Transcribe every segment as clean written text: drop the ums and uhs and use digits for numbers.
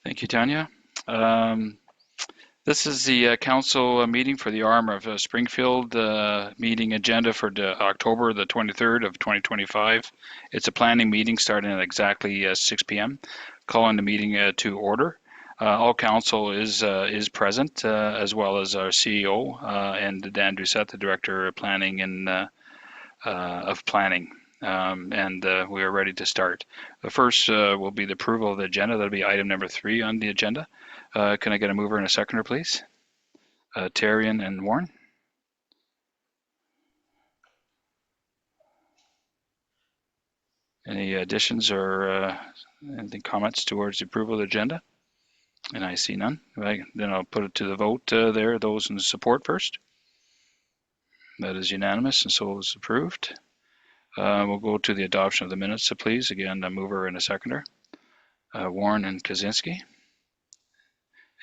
Thank you, Tanya. This is the council meeting for the RM of Springfield meeting agenda for October the 23rd of 2025. It's a planning meeting starting at exactly 6 p.m. Calling the meeting to order. All council is present, as well as our CEO and Dan Doucette, the Director of Planning and of Planning. We are ready to start. The first will be the approval of the agenda. That'll be item number 3 on the agenda. Can I get a mover and a seconder, please? Tarian and Warren. Any additions or any comments towards the approval of the agenda? And I see none. Right, then I'll put it to the vote there. Those in support first. That is unanimous, and so is approved. We'll go to the adoption of the minutes, so please. Again, a mover and a seconder. Warren and Kaczynski.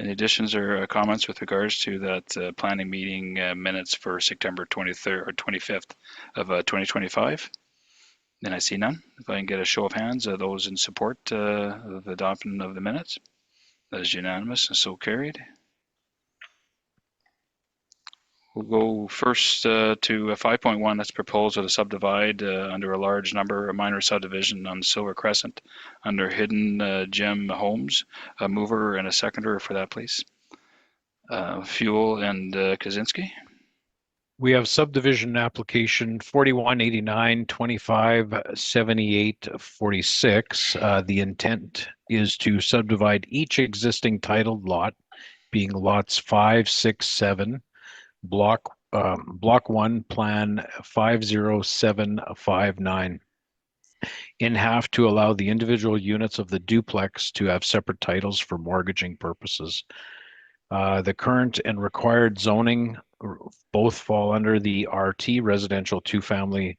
Any additions or comments with regards to that planning meeting minutes for September 23rd or 25th of 2025? Then I see none. If I can get a show of hands, those in support of the adoption of the minutes. That is unanimous and so carried. We'll go first to 5.1. That's proposal to subdivide under a large number, a minor subdivision on Silver Crescent under Hidden Gem Homes. A mover and a seconder for that, please. Fuel and Kaczynski. We have subdivision application 4189 25 78 46. The intent is to subdivide each existing titled lot, being lots 5, 6, 7, block 1, plan 50759, in half to allow the individual units of the duplex to have separate titles for mortgaging purposes. The current and required zoning both fall under the RT, residential two-family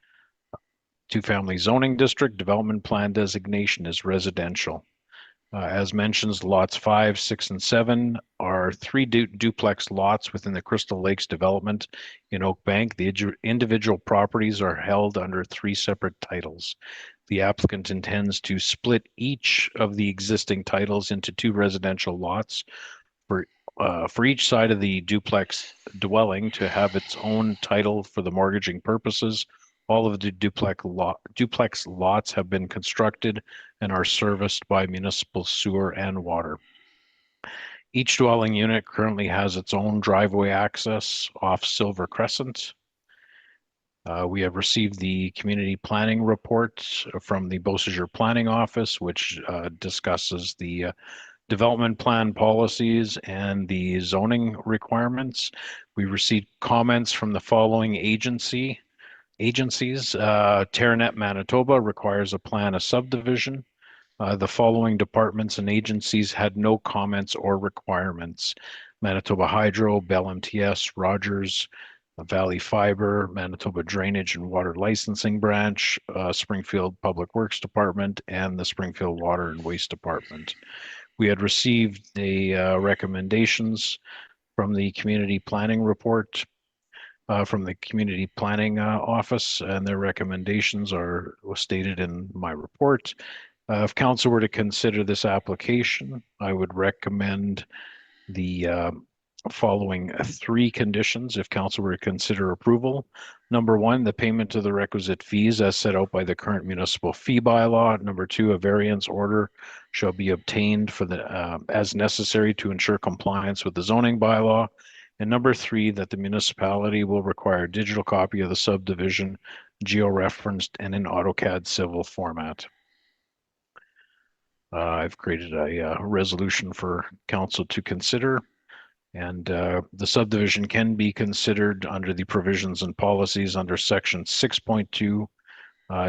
zoning district. Development plan designation is residential. As mentioned, lots 5, 6, and 7 are 3 duplex lots within the Crystal Lakes development in Oak Bank. The individual properties are held under 3 separate titles. The applicant intends to split each of the existing titles into 2 residential lots for each side of the duplex dwelling to have its own title for the mortgaging purposes. All of the duplex lots have been constructed and are serviced by municipal sewer and water. Each dwelling unit currently has its own driveway access off Silver Crescent. We have received the community planning report from the Beausejour Planning Office, which discusses the development plan policies and the zoning requirements. We received comments from the following agencies. Terranet Manitoba requires a plan of subdivision. The following departments and agencies had no comments or requirements: Manitoba Hydro, Bell MTS, Rogers, Valley Fiber, Manitoba Drainage and Water Licensing Branch, Springfield Public Works Department, and the Springfield Water and Waste Department. We had received the recommendations from the community planning report from the community planning office, and their recommendations are stated in my report. If council were to consider this application, I would recommend the following 3 conditions if council were to consider approval. Number 1, the payment of the requisite fees as set out by the current municipal fee bylaw. Number 2, a variance order shall be obtained for the as necessary to ensure compliance with the zoning bylaw. And number 3, that the municipality will require a digital copy of the subdivision, geo-referenced and in AutoCAD civil format. I've created a resolution for council to consider. And the subdivision can be considered under the provisions and policies under section 6.2,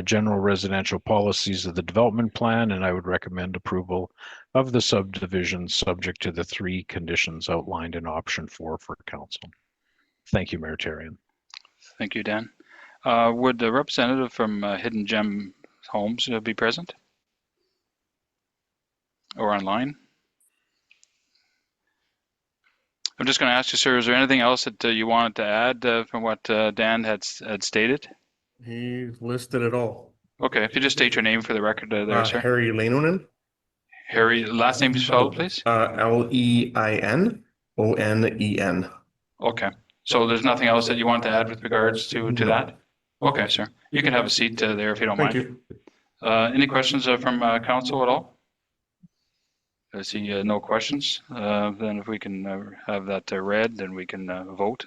general residential policies of the development plan, and I would recommend approval of the subdivision subject to the 3 conditions outlined in option 4 for council. Thank you, Mayor Tarian. Thank you, Dan. Would the representative from Hidden Gem Homes be present or online? I'm just going to ask you, sir, is there anything else that you wanted to add from what Dan had stated? He listed it all. Okay, if you just state your name for the record there, sir. Harry Leinonen. Harry, last name spelled, please? Leinonen. Okay. So there's nothing else that you want to add with regards to that? Okay, sir. You can have a seat there if you don't Thank mind. you. Any questions from council at all? I see no questions. Then if we can have that read, then we can vote.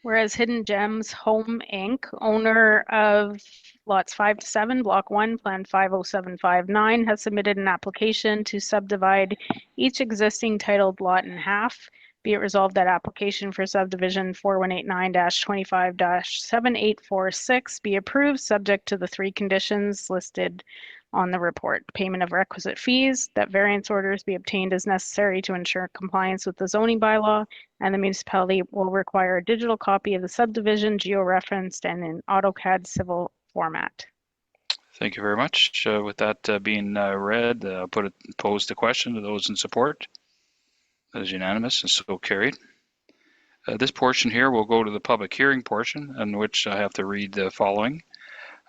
Whereas Hidden Gems Home Inc., owner of lots 5 to 7, Block 1, Plan 50759, has submitted an application to subdivide each existing titled lot in half. Be it resolved that application for subdivision 4189-25-7846 be approved, subject to the 3 conditions listed on the report. Payment of requisite fees, that variance orders be obtained as necessary to ensure compliance with the zoning bylaw, and the municipality will require a digital copy of the subdivision, geo-referenced and in AutoCAD civil format. Thank you very much. With that being read, I'll pose the question to those in support. That is unanimous and so carried. This portion here will go to the public hearing portion, in which I have to read the following.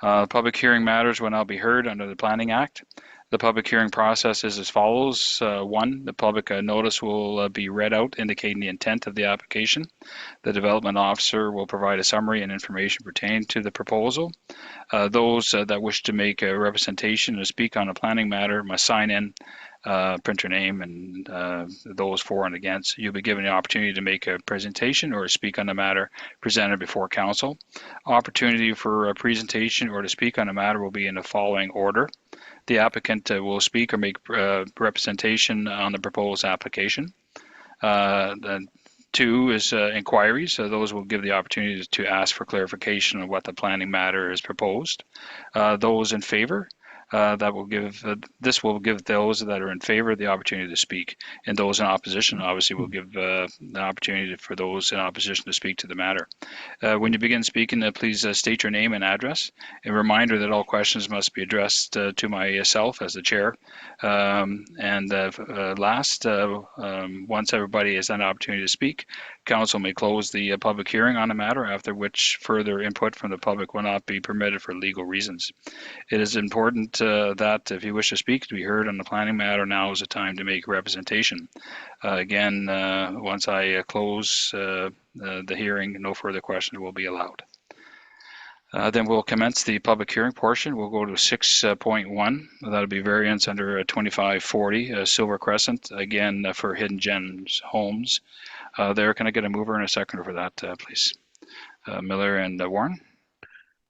Public hearing matters will now be heard under the Planning Act. The public hearing process is as follows. 1, the public notice will be read out indicating the intent of the application. The development officer will provide a summary and information pertaining to the proposal. Those that wish to make a representation or speak on a planning matter must sign in, print your name, and those for and against. You'll be given the opportunity to make a presentation or speak on the matter presented before council. Opportunity for a presentation or to speak on a matter will be in the following order. The applicant will speak or make representation on the proposed application. Then 2 is inquiries. Those will give the opportunity to ask for clarification on what the planning matter is proposed. Those in favor, this will give those that are in favor the opportunity to speak, and those in opposition obviously will give the opportunity for those in opposition to speak to the matter. When you begin speaking, please state your name and address. A reminder that all questions must be addressed to myself as the chair. Last, once everybody has had an opportunity to speak, council may close the public hearing on the matter, after which further input from the public will not be permitted for legal reasons. It is important that if you wish to speak to be heard on the planning matter, now is the time to make representation. Again, once I close the hearing, no further questions will be allowed. Then we'll commence the public hearing portion. We'll go to 6.1. That'll be variance under 2540 Silver Crescent, again for Hidden Gems Homes. There, can I get a mover and a seconder for that, please? Miller and Warren.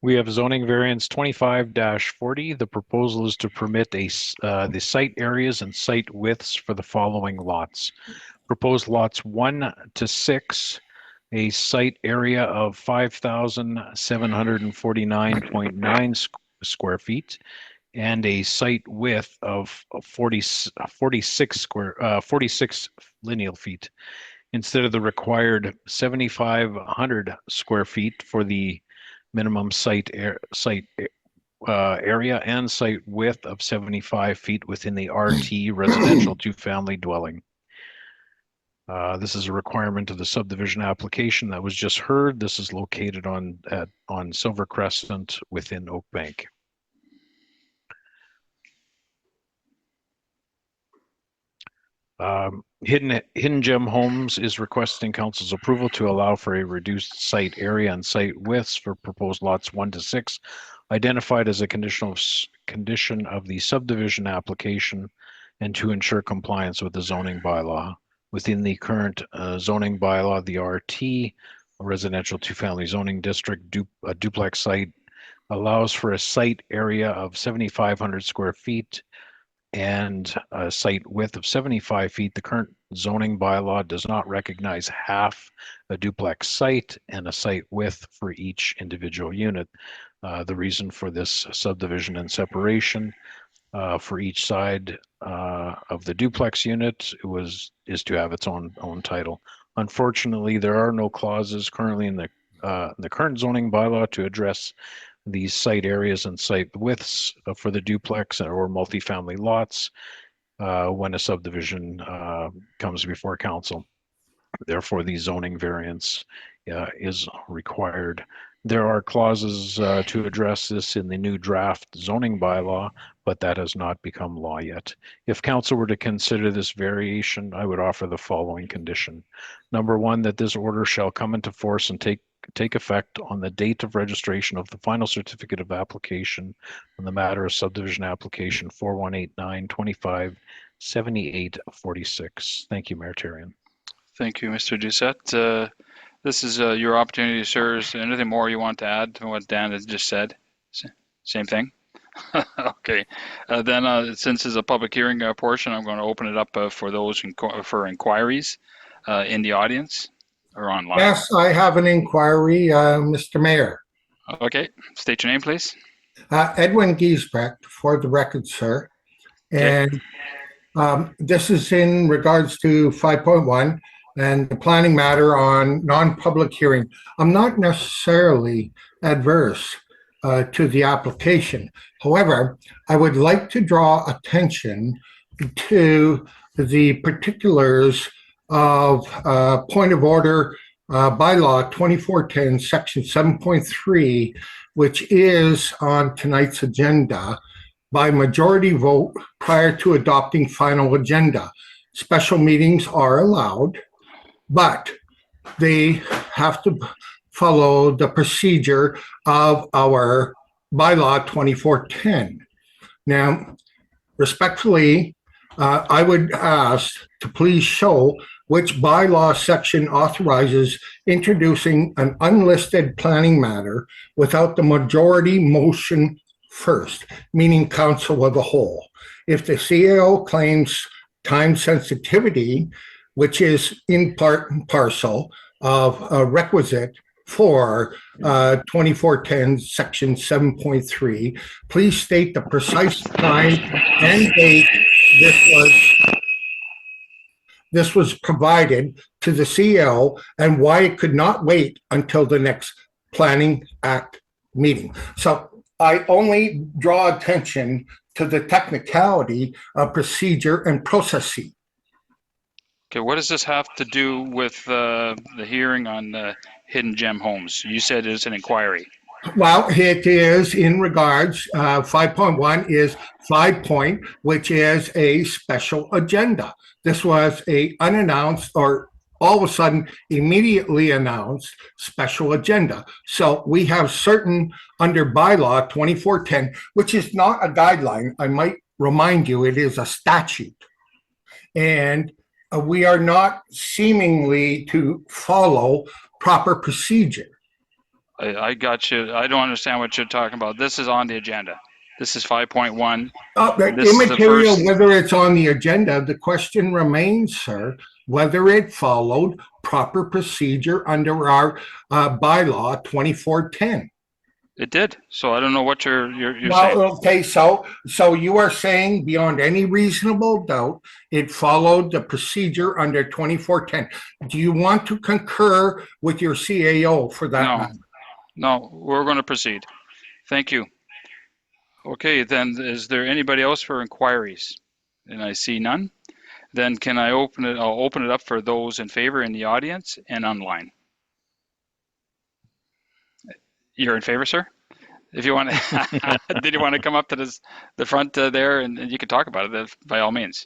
We have zoning variance 25-40. The proposal is to permit the site areas and site widths for the following lots. Proposed lots 1 to 6, a site area of 5,749.9 square feet, and a site width of 46 lineal feet, instead of the required 7,500 square feet for the minimum site area and site width of 75 feet within the RT residential 2-family dwelling. This is a requirement of the subdivision application that was just heard. This is located on Silver Crescent within Oak Bank. Hidden Gem Homes is requesting council's approval to allow for a reduced site area and site widths for proposed lots 1 to 6, identified as a condition of the subdivision application, and to ensure compliance with the zoning bylaw. Within the current zoning bylaw, the RT, a residential 2-family zoning district, a duplex site, allows for a site area of 7,500 square feet and a site width of 75 feet. The current zoning bylaw does not recognize half a duplex site and a site width for each individual unit. The reason for this subdivision and separation for each side of the duplex unit is to have its own title. Unfortunately, there are no clauses currently in the current zoning bylaw to address these site areas and site widths for the duplex or multifamily lots when a subdivision comes before council. Therefore, the zoning variance is required There are clauses to address this in the new draft zoning bylaw, but that has not become law yet. If council were to consider this variation, I would offer the following condition. Number one, that this order shall come into force and take effect on the date of registration of the final certificate of application on the matter of subdivision application 4189-25-7846. Thank you, Mayor Therrien. Thank you, Mr. Doucette. This is your opportunity, sir. Is there anything more you want to add to what Dan has just said? Same thing? Okay. Then since it's a public hearing portion, I'm going to open it up for those for inquiries in the audience or online. Yes, I have an inquiry, Mr. Mayor. Okay. State your name, please. Edwin Giesbrecht, for the record, sir. Okay. And this is in regards to 5.1 and the planning matter on non-public hearing. I'm not necessarily adverse to the application. However, I would like to draw attention to the particulars of point of order bylaw 2410 section 7.3, which is on tonight's agenda by majority vote prior to adopting final agenda. Special meetings are allowed, but they have to follow the procedure of our bylaw 2410. Now, respectfully, I would ask to please show which bylaw section authorizes introducing an unlisted planning matter without the majority motion first, meaning council of the whole. If the CAO claims time sensitivity, which is in part and parcel of a requisite for 2410 section 7.3, please state the precise time and date this was provided to the CL and why it could not wait until the next Planning Act meeting. So I only draw attention to the technicality of procedure and processing. Okay, what does this have to do with the hearing on Hidden Gem Homes? You said it's an inquiry. Well, it is in regards, 5.1 is 5 point, which is a special agenda. This was a unannounced or all of a sudden immediately announced special agenda. So we have certain under bylaw 2410, which is not a guideline. I might remind you, it is a statute. And we are not seemingly to follow proper procedure. I got you. I don't understand what you're talking about. This is on the agenda. This is 5.1. Immaterial whether it's on the agenda. The question remains, sir, whether it followed proper procedure under our bylaw 2410. It did. So I don't know what you're well, saying. Okay, so you are saying beyond any reasonable doubt, it followed the procedure under 2410. Do you want to concur with your CAO for that matter? No, we're going to proceed. Thank you. Okay, then is there anybody else for inquiries? And I see none. Then can I open it? I'll open it up for those in favor in the audience and online. You're in favor, sir? If you want to, did you want to come up to the front there and you can talk about it by all means.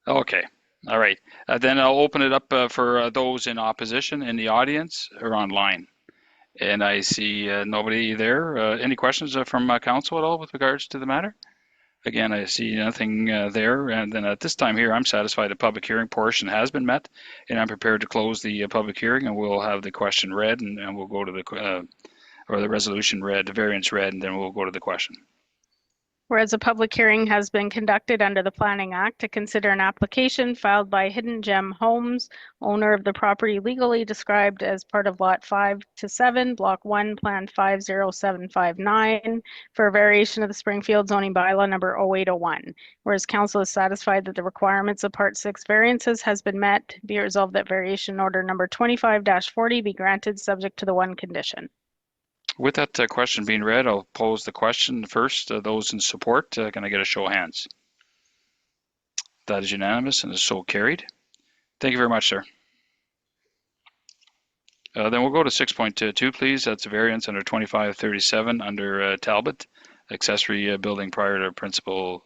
Okay, all right. Then I'll open it up for those in opposition in the audience or online. And I see nobody there. Any questions from council at all with regards to the matter? Again, I see nothing there. And then at this time here, I'm satisfied the public hearing portion has been met, and I'm prepared to close the public hearing, and we'll have the question read, and we'll go to the, or the resolution read, the variance read, and then we'll go to the question. Whereas a public hearing has been conducted under the Planning Act to consider an application filed by Hidden Gem Homes, owner of the property legally described as part of Lot 5 to 7, Block 1, Plan 50759, for a variation of the Springfield zoning bylaw number 0801. Whereas council is satisfied that the requirements of Part 6 variances has been met, be it resolved that variation order number 25-40 be granted subject to the one condition. With that question being read, I'll pose the question first. Those in support, can I get a show of hands? That is unanimous and is so carried. Thank you very much, sir. Then we'll go to 6.2, please. That's a variance under 2537 under Talbot, accessory building prior to principal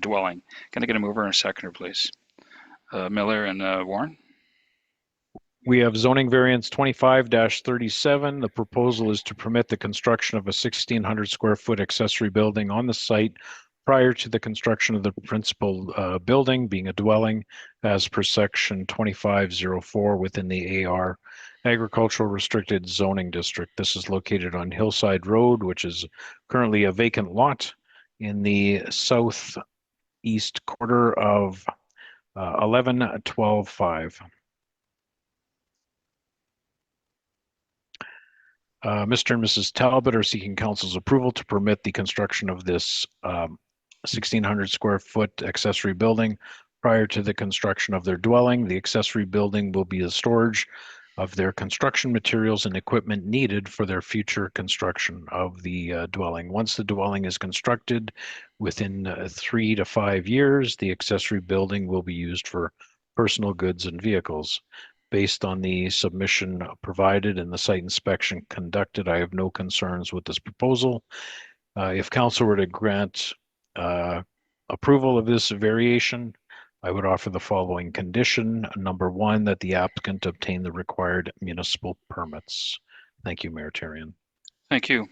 dwelling. Can I get a mover and a seconder, please? Miller and Warren. We have zoning variance 25-37. The proposal is to permit the construction of a 1,600 square foot accessory building on the site prior to the construction of the principal building being a dwelling as per section 2504 within the AR Agricultural Restricted Zoning District. This is located on Hillside Road, which is currently a vacant lot in the southeast quarter of 11-12-5. Mr. and Mrs. Talbot are seeking council's approval to permit the construction of this 1,600 square foot accessory building prior to the construction of their dwelling. The accessory building will be a storage of their construction materials and equipment needed for their future construction of the dwelling. Once the dwelling is constructed, within 3 to 5 years, the accessory building will be used for personal goods and vehicles. Based on the submission provided and the site inspection conducted, I have no concerns with this proposal. If council were to grant approval of this variation, I would offer the following condition. Number 1, that the applicant obtain the required municipal permits. Thank you, Mayor Therrien. Thank you.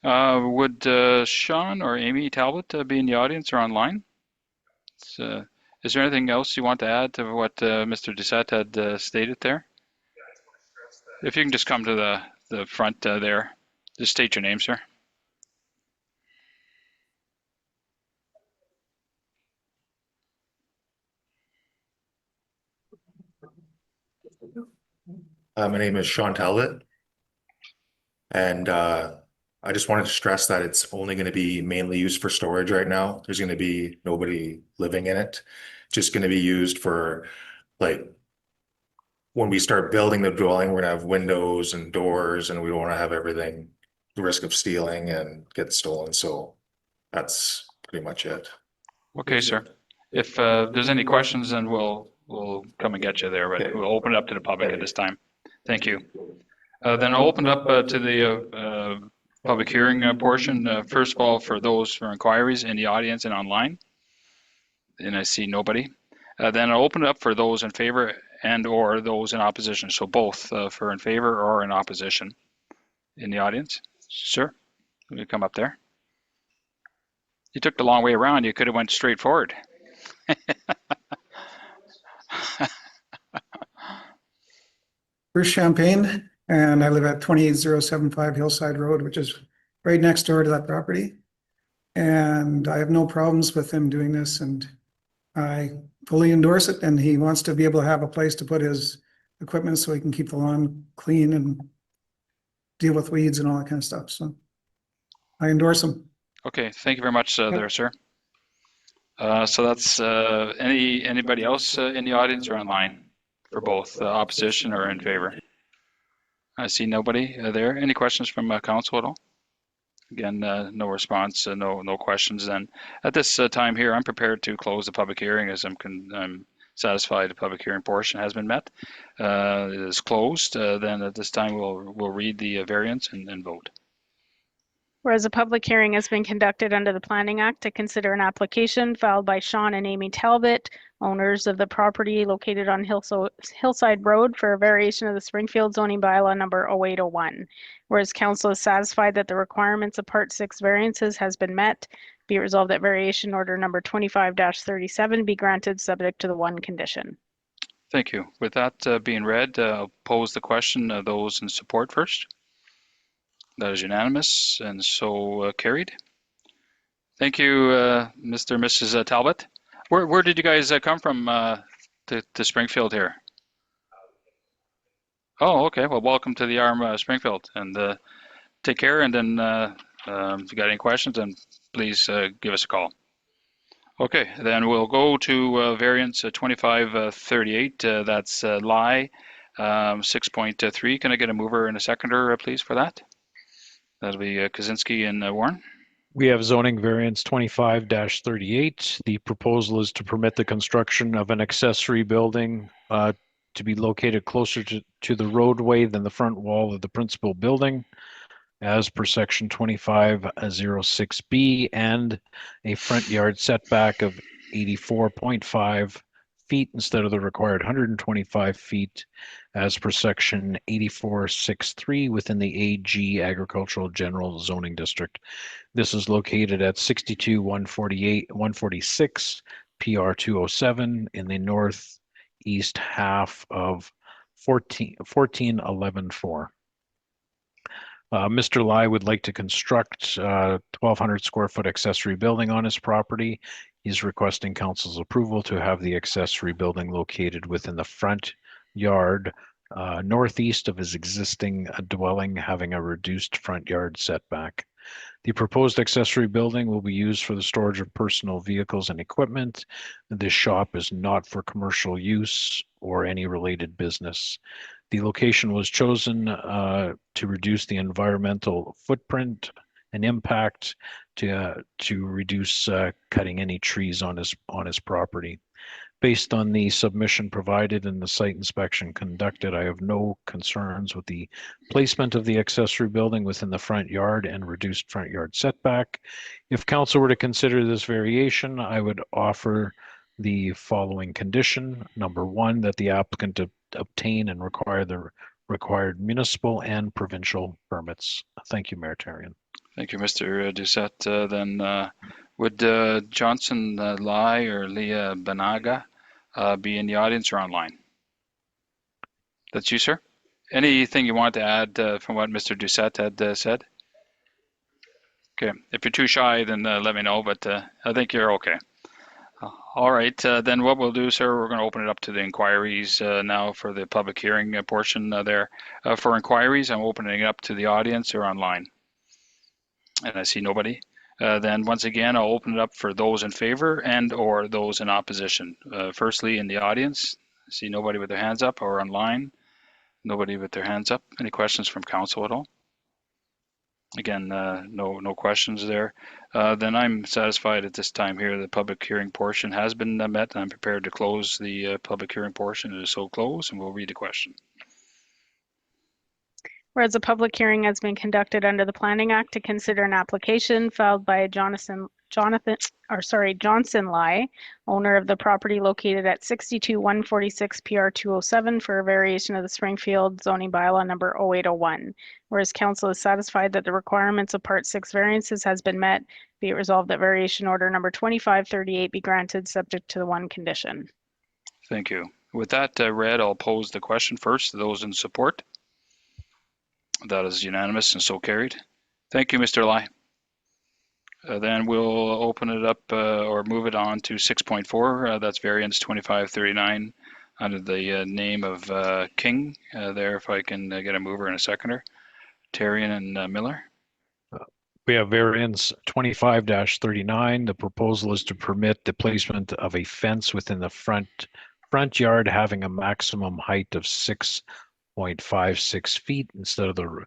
Would Sean or Amy Talbot be in the audience or online? Is there anything else you want to add to what Mr. Doucette had stated there? If you can just come to the front there. Just state your name, sir. My name is Sean Talbot, and I just wanted to stress that it's only going to be mainly used for storage right now. There's going to be nobody living in it. Just going to be used for, like, when we start building the dwelling, we're going to have windows and doors, and we don't want to have everything, the risk of stealing and get stolen. So that's pretty much it. Okay, sir. If there's any questions, then we'll come and get you there, but Okay. we'll open it up to the public at this time. Thank you. Then I'll open up to the public hearing portion. First of all, for those for inquiries in the audience and online, and I see nobody. Then I'll open it up for those in favor and or those in opposition. So both for in favor or in opposition in the audience. Sir, will you come up there? You took the long way around. You could have went straight forward. Bruce Champagne, and I live at 28075 Hillside Road, which is right next door to that property. And I have no problems with him doing this, and I fully endorse it. And he wants to be able to have a place to put his equipment so he can keep the lawn clean and deal with weeds and all that kind of stuff. So I endorse him. Okay, thank you very much there, sir. So that's anybody else in the audience or online for both opposition or in favor? I see nobody there. Any questions from council at all? Again, no response, no questions. Then at this time here, I'm prepared to close the public hearing as I'm satisfied the public hearing portion has been met. It is closed. Then at this time, we'll read the variance and vote. Whereas a public hearing has been conducted under the Planning Act to consider an application filed by Sean and Amy Talbot, owners of the property located on Hillside Road, for a variation of the Springfield zoning bylaw number 0801. Whereas council is satisfied that the requirements of Part 6 variances has been met, be it resolved that variation order number 25-37 be granted subject to the one condition. Thank you. With that being read, I'll pose the question of those in support first. That is unanimous and so carried. Thank you, Mr. and Mrs. Talbot. Where did you guys come from to Springfield here? Oh, okay. Well, welcome to the RM of Springfield, and take care. And then if you got any questions, then please give us a call. Okay, then we'll go to variance 2538. That's lie 6.3. Can I get a mover and a seconder, please, for that? That'll be Kaczynski and Warren. We have zoning variance 25-38. The proposal is to permit the construction of an accessory building to be located closer to the roadway than the front wall of the principal building, as per section 2506B, and a front yard setback of 84.5 feet instead of the required 125 feet, as per section 8463 within the AG Agricultural General Zoning District. This is located at 62-146 PR 207 in the northeast half of 1411-4. Mr. Lai would like to construct a 1,200 square foot accessory building on his property. He's requesting council's approval to have the accessory building located within the front yard northeast of his existing dwelling, having a reduced front yard setback. The proposed accessory building will be used for the storage of personal vehicles and equipment. This shop is not for commercial use or any related business. The location was chosen to reduce the environmental footprint and impact, to reduce cutting any trees on his property. Based on the submission provided and the site inspection conducted, I have no concerns with the placement of the accessory building within the front yard and reduced front yard setback. If council were to consider this variation, I would offer the following condition. Number one, that the applicant obtain and require the required municipal and provincial permits. Thank you, Mayor Therrien. Thank you, Mr. Doucette. Then would Johnson Lai or Leah Banaga be in the audience or online? That's you, sir. Anything you want to add from what Mr. Doucette had said? Okay, if you're too shy, then let me know, but I think you're okay. All right, then what we'll do, sir, we're going to open it up to the inquiries now for the public hearing portion there. For inquiries, I'm opening it up to the audience or online. And I see nobody. Then once again, I'll open it up for those in favor and or those in opposition. Firstly, in the audience, I see nobody with their hands up, or online, nobody with their hands up. Any questions from council at all? Again, no questions there. Then I'm satisfied at this time here the public hearing portion has been met, and I'm prepared to close the public hearing portion. It is so closed, and we'll read the question. Whereas a public hearing has been conducted under the Planning Act to consider an application filed by Johnson Lai, owner of the property located at 62-146 PR 207 for a variation of the Springfield zoning bylaw number 0801. Whereas council is satisfied that the requirements of Part 6 variances has been met, be it resolved that variation order number 2538 be granted subject to the one condition. Thank you. With that read, I'll pose the question first to those in support. That is unanimous and so carried. Thank you, Mr. Lai. Then we'll open it up or move it on to 6.4. That's variance 2539 under the name of King. There, if I can get a mover and a seconder. Therrien and Miller. We have variance 25-39. The proposal is to permit the placement of a fence within the front yard having a maximum height of 6.56 feet instead of the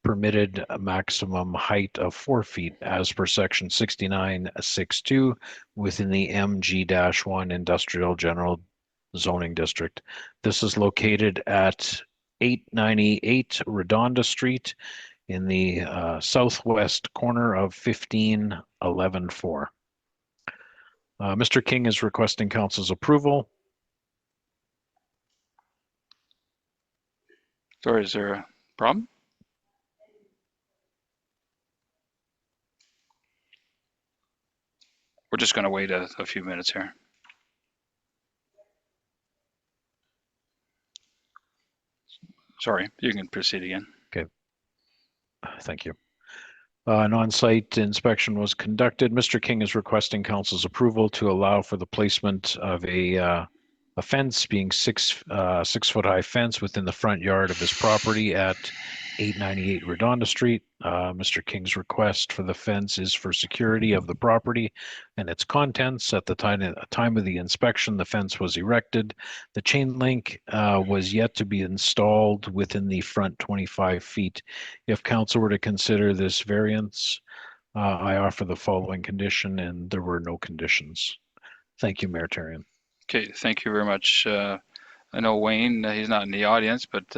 permitted maximum height of 4 feet as per section 6962 within the MG-1 Industrial General Zoning District. This is located at 898 Redonda Street in the southwest corner of 1511-4. Mr. King is requesting council's approval. Sorry, is there a problem? We're just going to wait a few minutes here. Sorry, you can proceed again. Okay. Thank you. An on-site inspection was conducted. Mr. King is requesting council's approval to allow for the placement of a fence, being 6 foot high fence within the front yard of his property at 898 Redonda Street. Mr. King's request for the fence is for security of the property and its contents. At the time of the inspection, the fence was erected. The chain link was yet to be installed within the front 25 feet. If council were to consider this variance, I offer the following condition, and there were no conditions. Thank you, Mayor Therrien. Okay, thank you very much, I know Wayne, he's not in the audience, but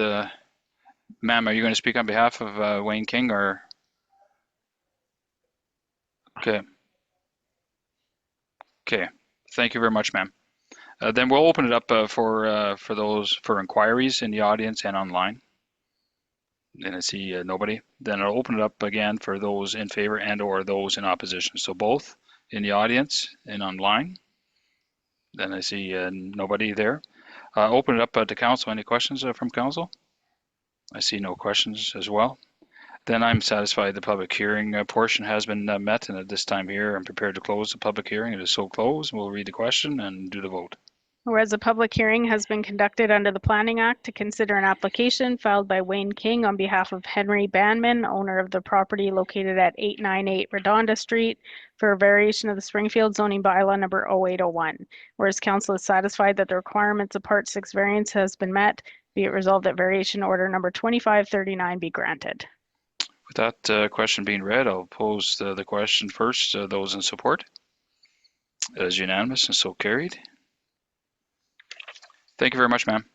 ma'am, are you going to speak on behalf of Wayne King or? Okay. Okay. Thank you very much, ma'am. Then we'll open it up for those for inquiries in the audience and online. And I see nobody. Then I'll open it up again for those in favor and or those in opposition. So both in the audience and online. Then I see nobody there. Open it up to council. Any questions from council? I see no questions as well. Then I'm satisfied the public hearing portion has been met, and at this time here, I'm prepared to close the public hearing. It is so closed. We'll read the question and do the vote. Whereas a public hearing has been conducted under the Planning Act to consider an application filed by Wayne King on behalf of Henry Banman, owner of the property located at 898 Redonda Street, for a variation of the Springfield zoning bylaw number 0801. Whereas council is satisfied that the requirements of Part 6 variance has been met, be it resolved that variation order number 2539 be granted. With that question being read, I'll pose the question first. Those in support? It is unanimous and so carried. Thank you very much, ma'am.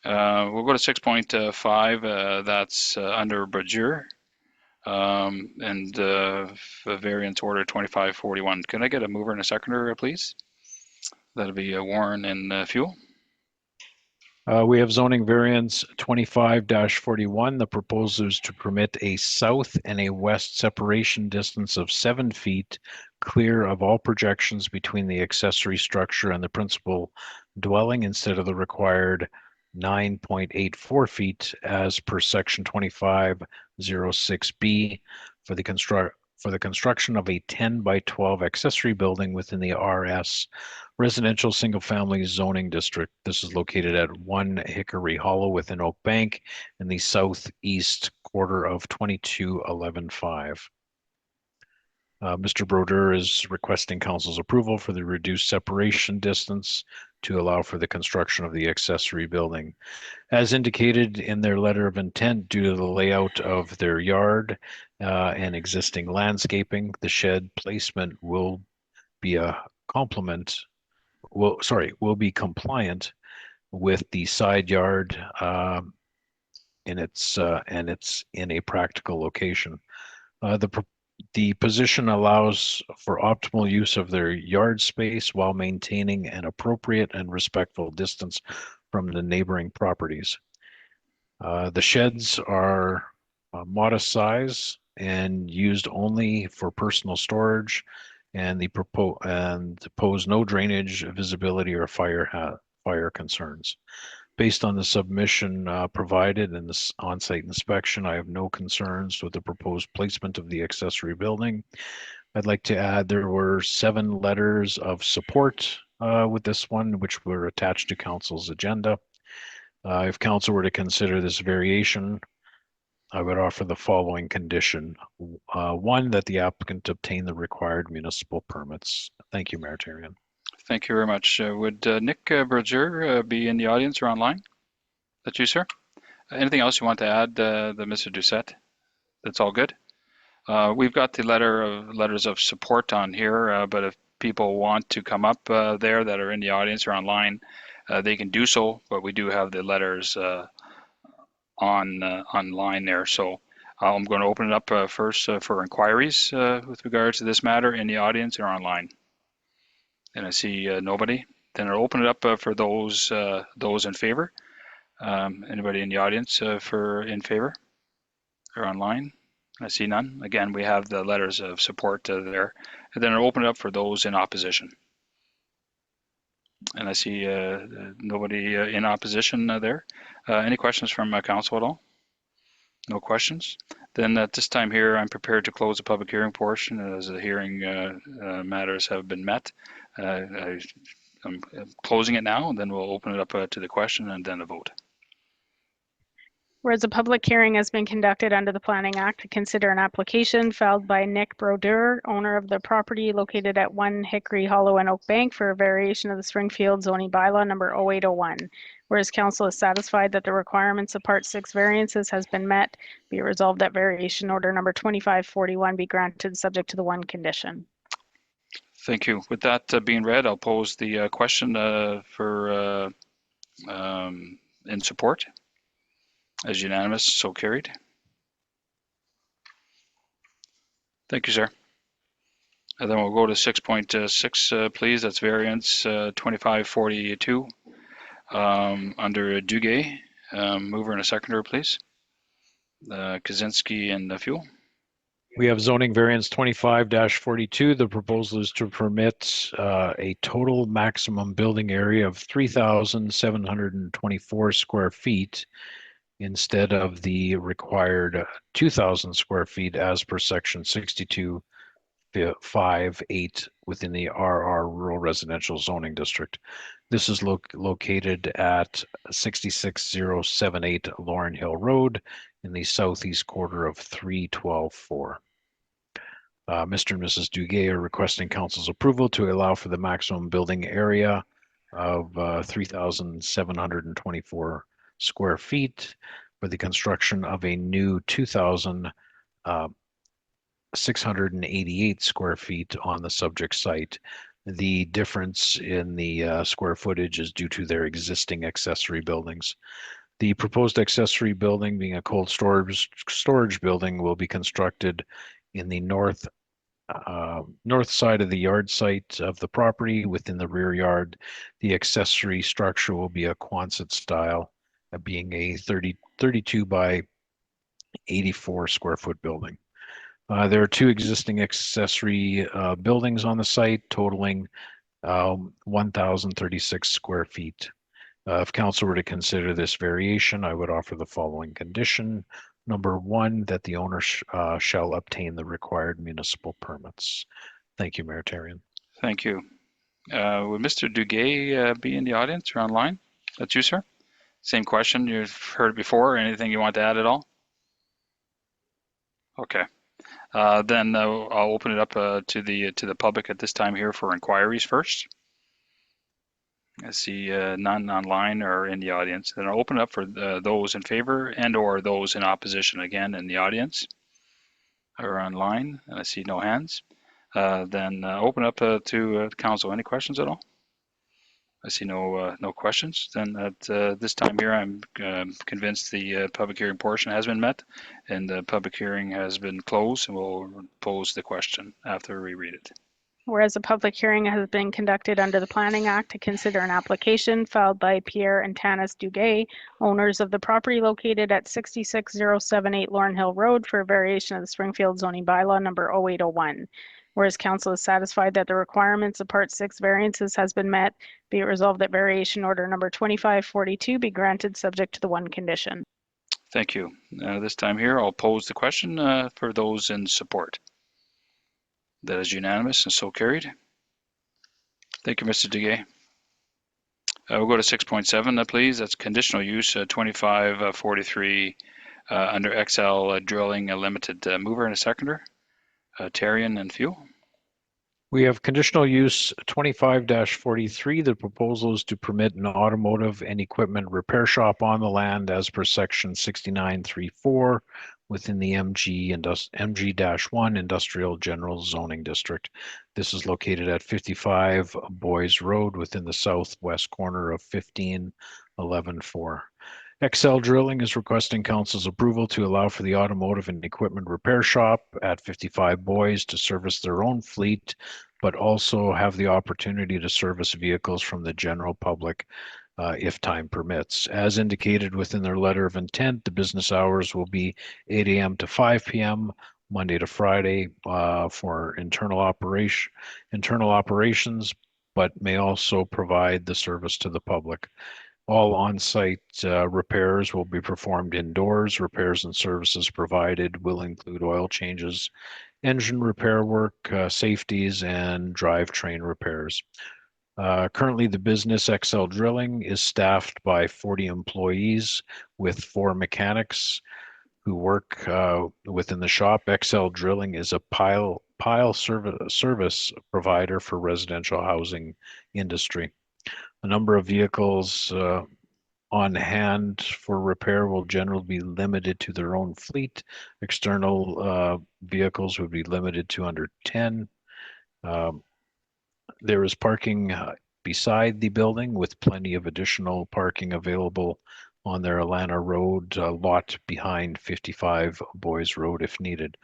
We'll go to 6.5. That's under Brodeur and variance order 2541. Can I get a mover and a seconder, please? That'll be Warren and Fuel. We have zoning variance 25-41. The proposal is to permit a south and a west separation distance of 7 feet clear of all projections between the accessory structure and the principal dwelling instead of the required 9.84 feet as per section 2506B for the construction of a 10 by 12 accessory building within the RS residential single family zoning district. This is located at 1 Hickory Hollow within Oak Bank in the southeast quarter of 22115. Mr. Brodeur is requesting council's approval for the reduced separation distance to allow for the construction of the accessory building. As indicated in their letter of intent, due to the layout of their yard and existing landscaping, the shed placement will be will be compliant with the side yard and it's in a practical location. The position allows for optimal use of their yard space while maintaining an appropriate and respectful distance from the neighboring properties. The sheds are modest size and used only for personal storage, and pose no drainage, visibility, or fire concerns. Based on the submission provided and this on-site inspection, I have no concerns with the proposed placement of the accessory building. I'd like to add there were 7 letters of support with this one, which were attached to council's agenda. If council were to consider this variation, I would offer the following condition. 1, that the applicant obtain the required municipal permits. Thank you, Mayor Therrien. Thank you very much. Would Nick Brodeur be in the audience or online? That's you, sir. Anything else you want to add, Mr. Doucette? That's all good. We've got the letters of support on here, but if people want to come up there that are in the audience or online, they can do so. But we do have the letters online there. So I'm going to open it up first for inquiries with regards to this matter in the audience or online. And I see nobody. Then I'll open it up for those in favor. Anybody in the audience in favor or online? I see none. Again, we have the letters of support there. And then I'll open it up for those in opposition. And I see nobody in opposition there. Any questions from council at all? No questions? Then at this time here, I'm prepared to close the public hearing portion as the hearing matters have been met. I'm closing it now, and then we'll open it up to the question and then a vote. Whereas a public hearing has been conducted under the Planning Act to consider an application filed by Nick Brodeur, owner of the property located at 1 Hickory Hollow and Oak Bank, for a variation of the Springfield zoning bylaw number 0801. Whereas council is satisfied that the requirements of Part 6 variances has been met, be it resolved that variation order number 2541 be granted subject to the one condition. Thank you. With that being read, I'll pose the question for in support? As unanimous, so carried. Thank you, sir. And then we'll go to 6.6, please. That's variance 2542 under Duguay. Mover and a seconder, please. Kaczynski and Fuel. We have zoning variance 25-42. The proposal is to permit a total maximum building area of 3,724 square feet instead of the required 2,000 square feet as per section 62.5.8 within the RR Rural Residential Zoning District. This is located at 66078 Lorne Hill Road in the southeast quarter of 312-4. Mr. and Mrs. Duguay are requesting council's approval to allow for the maximum building area of 3,724 square feet for the construction of a new 2,688 square feet on the subject site. The difference in the square footage is due to their existing accessory buildings. The proposed accessory building, being a cold storage building, will be constructed in the north side of the yard site of the property within the rear yard. The accessory structure will be a Quonset style, being a 32 by 84 square foot building. There are two existing accessory buildings on the site totaling 1,036 square feet. If council were to consider this variation, I would offer the following condition. Number one, that the owner shall obtain the required municipal permits. Thank you, Mayor Therrien. Thank you. Would Mr. Duguay be in the audience or online? That's you, sir? Same question. You've heard it before. Anything you want to add at all? Okay. Then I'll open it up to the public at this time here for inquiries first. I see none online or in the audience. Then I'll open it up for those in favor and or those in opposition again in the audience or online. And I see no hands. Then open up to council. Any questions at all? I see no questions. Then at this time here, I'm convinced the public hearing portion has been met and the public hearing has been closed, and we'll pose the question after we read it. Whereas a public hearing has been conducted under the Planning Act to consider an application filed by Pierre and Tanis Duguay, owners of the property located at 66078 Lorne Hill Road, for a variation of the Springfield zoning bylaw number 0801. Whereas council is satisfied that the requirements of Part 6 variances has been met, be it resolved that variation order number 2542 be granted subject to the one condition. Thank you. This time here, I'll pose the question for those in support. That is unanimous and so carried. Thank you, Mr. Duguay. We'll go to 6.7, please. That's conditional use 2543 under XL Drilling Limited. Mover and a seconder. Therrien and Fuel. We have conditional use 25-43. The proposal is to permit an automotive and equipment repair shop on the land as per section 69.3.4 within the MG-1 Industrial General Zoning District. This is located at 55 Boys Road within the southwest corner of 1511-4. XL Drilling is requesting council's approval to allow for the automotive and equipment repair shop at 55 Boys to service their own fleet, but also have the opportunity to service vehicles from the general public if time permits. As indicated within their letter of intent, the business hours will be 8 a.m. to 5 p.m. Monday to Friday for internal operations, but may also provide the service to the public. All on-site repairs will be performed indoors. Repairs and services provided will include oil changes, engine repair work, safeties, and drivetrain repairs. Currently, the business XL Drilling is staffed by 40 employees with 4 mechanics who work within the shop. XL Drilling is a pile service provider for residential housing industry. A number of vehicles on hand for repair will generally be limited to their own fleet. External vehicles would be limited to under 10. There is parking beside the building with plenty of additional parking available on their Alana Road lot behind 55 Boys Road if needed.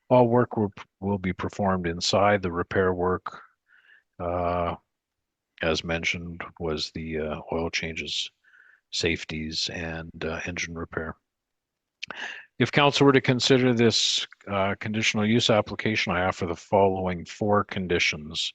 All work will be performed inside. The repair work, as mentioned, was the oil changes, safeties, and engine repair. If council were to consider this conditional use application, I offer the following 4 conditions.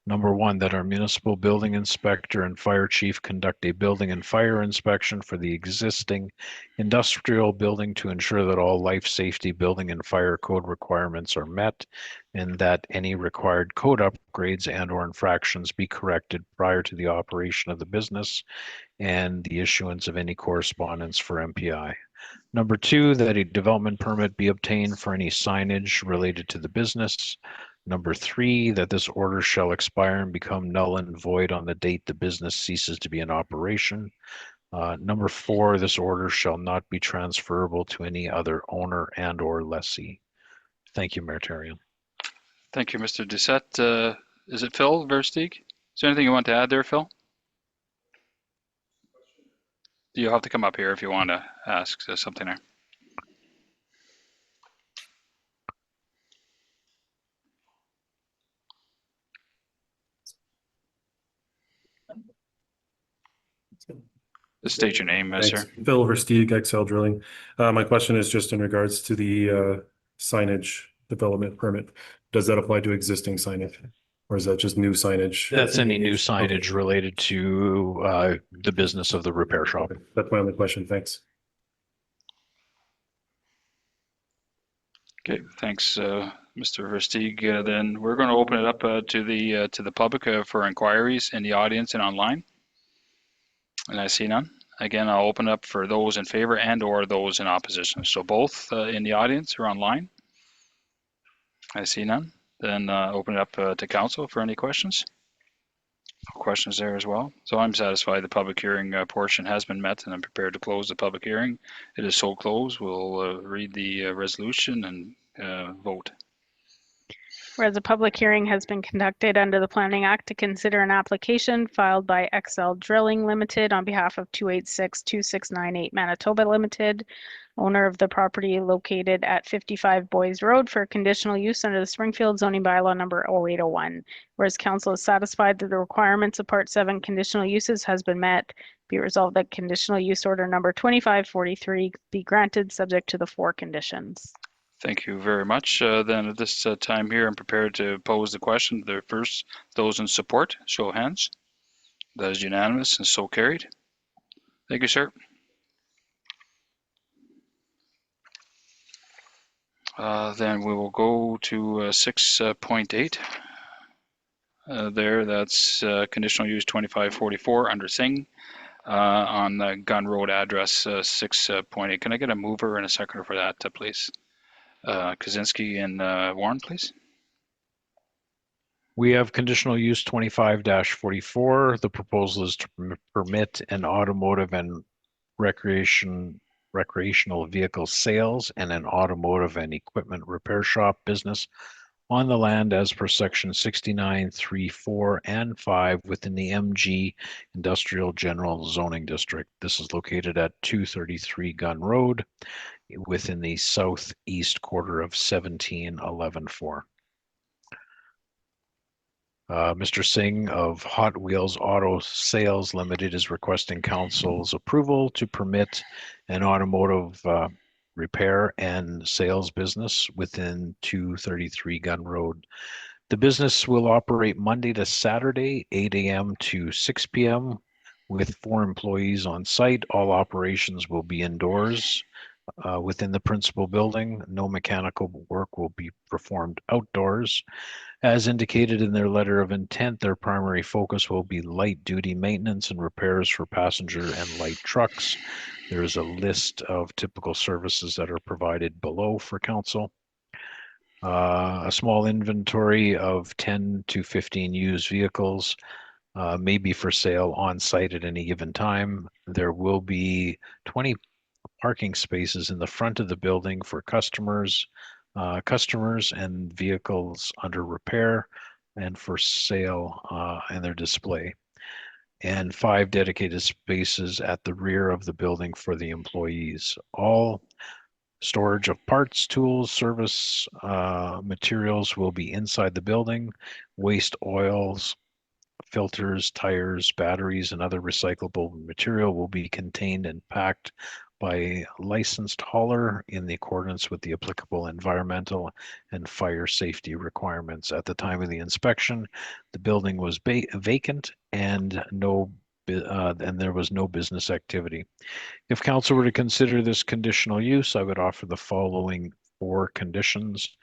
Number 1, that our municipal building inspector and fire chief conduct a building and fire inspection for the existing industrial building to ensure that all life safety, building and fire code requirements are met, and that any required code upgrades and/or infractions be corrected prior to the operation of the business and the issuance of any correspondence for MPI. Number 2, that a development permit be obtained for any signage related to the business. Number 3, that this order shall expire and become null and void on the date the business ceases to be in operation. Number 4, this order shall not be transferable to any other owner and/or lessee. Thank you, Mayor Therrien. Thank you, Mr. Doucette. Is it Phil Versteeg? Is there anything you want to add there, Phil? You'll have to come up here if you want to ask something there. Just state your name, sir. Phil Versteeg, XL Drilling. My question is just in regards to the signage development permit. Does that apply to existing signage? Or is that just new signage? That's any new signage related to the business of the repair shop. Okay. That's my only question. Thanks. Okay, thanks, Mr. Versteeg. Then we're going to open it up to the public for inquiries in the audience and online. And I see none. Again, I'll open up for those in favor and/or those in opposition. So both in the audience or online. I see none. Then open it up to council for any questions. No questions there as well. So I'm satisfied the public hearing portion has been met, and I'm prepared to close the public hearing. It is so closed. We'll read the resolution and vote. Whereas a public hearing has been conducted under the Planning Act to consider an application filed by XL Drilling Limited on behalf of 286-2698 Manitoba Limited, owner of the property located at 55 Boys Road, for conditional use under the Springfield zoning bylaw number 0801. Whereas council is satisfied that the requirements of Part 7 conditional uses has been met, be resolved that conditional use order number 2543 be granted subject to the 4 conditions. Thank you very much. Then at this time here, I'm prepared to pose the question. The first, those in support, show of hands. That is unanimous and so carried. Thank you, sir. Then we will go to 6.8. That's conditional use 2544 under Singh on the Gunn Road address 6.8. Can I get a mover and a seconder for that, please? Kaczynski and Warren, please. We have conditional use 25-44. The proposal is to permit an automotive and recreational vehicle sales and an automotive and equipment repair shop business on the land as per section 69(3), and 5 within the MG Industrial General Zoning District. This is located at 233 Gunn Road within the southeast quarter of 1711-4. Mr. Singh of Hot Wheels Auto Sales Limited is requesting council's approval to permit an automotive repair and sales business within 233 Gunn Road. The business will operate Monday to Saturday, 8 a.m. to 6 p.m. with 4 employees on site. All operations will be indoors within the principal building. No mechanical work will be performed outdoors. As indicated in their letter of intent, their primary focus will be light-duty maintenance and repairs for passenger and light trucks. There is a list of typical services that are provided below for council. A small inventory of 10 to 15 used vehicles may be for sale on site at any given time. There will be 20 parking spaces in the front of the building for customers and vehicles under repair and for sale and their display. and 5 dedicated spaces at the rear of the building for the employees. All storage of parts, tools, service materials will be inside the building. Waste oils, filters, tires, batteries, and other recyclable material will be contained and packed by a licensed hauler in accordance with the applicable environmental and fire safety requirements. At the time of the inspection, the building was vacant and there was no business activity. If council were to consider this conditional use, I would offer the following 4 conditions.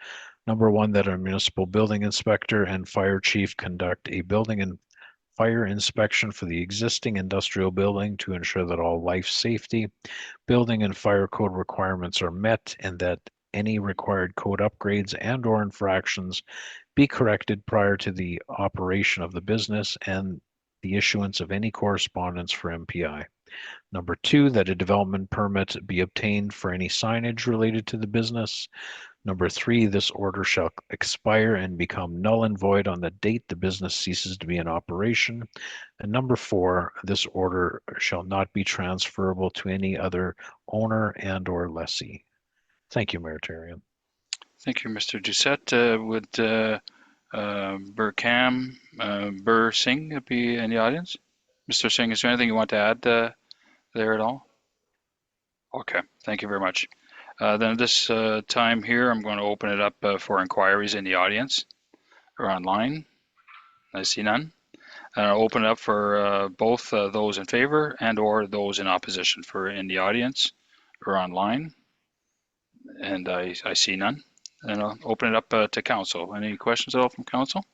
Number 1, that a municipal building inspector and fire chief conduct a building and fire inspection for the existing industrial building to ensure that all life safety, building and fire code requirements are met, and that any required code upgrades and or infractions be corrected prior to the operation of the business and the issuance of any correspondence for MPI. Number 2, that a development permit be obtained for any signage related to the business. Number 3, this order shall expire and become null and void on the date the business ceases to be in operation. And number 4, this order shall not be transferable to any other owner and or lessee. Thank you, Mayor Therrien. Thank you, Mr. Doucette. Would Burr Singh be in the audience? Mr. Singh, is there anything you want to add there at all? Okay, thank you very much. Then at this time here, I'm going to open it up for inquiries in the audience or online. I see none. And I'll open it up for both those in favor and or those in opposition for in the audience or online. And I see none. And I'll open it up to council. Any questions at all from council?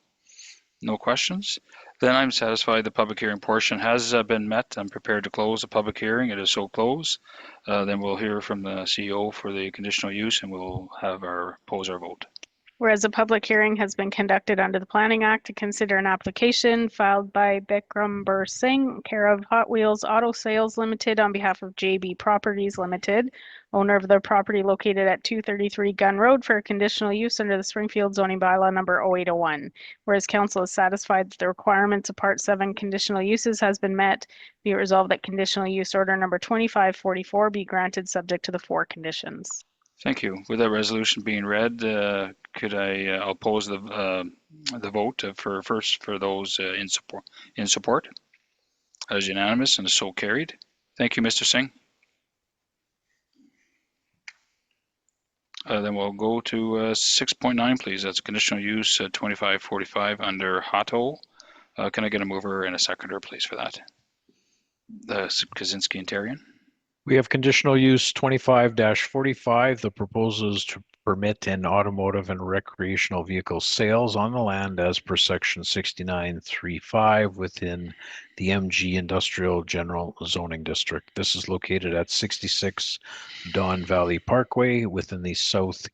No questions? Then I'm satisfied the public hearing portion has been met. I'm prepared to close the public hearing. It is so closed. Then we'll hear from the CEO for the conditional use and we'll have pose our vote. Whereas a public hearing has been conducted under the Planning Act to consider an application filed by Bikram Burr Singh, care of Hot Wheels Auto Sales Limited on behalf of JB Properties Limited, owner of the property located at 233 Gunn Road for a conditional use under the Springfield zoning bylaw number 0801. Whereas council is satisfied that the requirements of Part 7 conditional uses has been met, be it resolved that conditional use order number 2544 be granted subject to the 4 conditions. Thank you. With that resolution being read, could I'll pose the vote for those in support as unanimous and so carried. Thank you, Mr. Singh. Then we'll go to 6.9, please. That's conditional use 2545 under Hotto. Can I get a mover and a seconder, please, for that? Kaczynski and Therrien. We have conditional use 25-45. The proposal is to permit an automotive and recreational vehicle sales on the land as per section 69.35 within the MG Industrial General Zoning District. This is located at 66 Don Valley Parkway within the southeast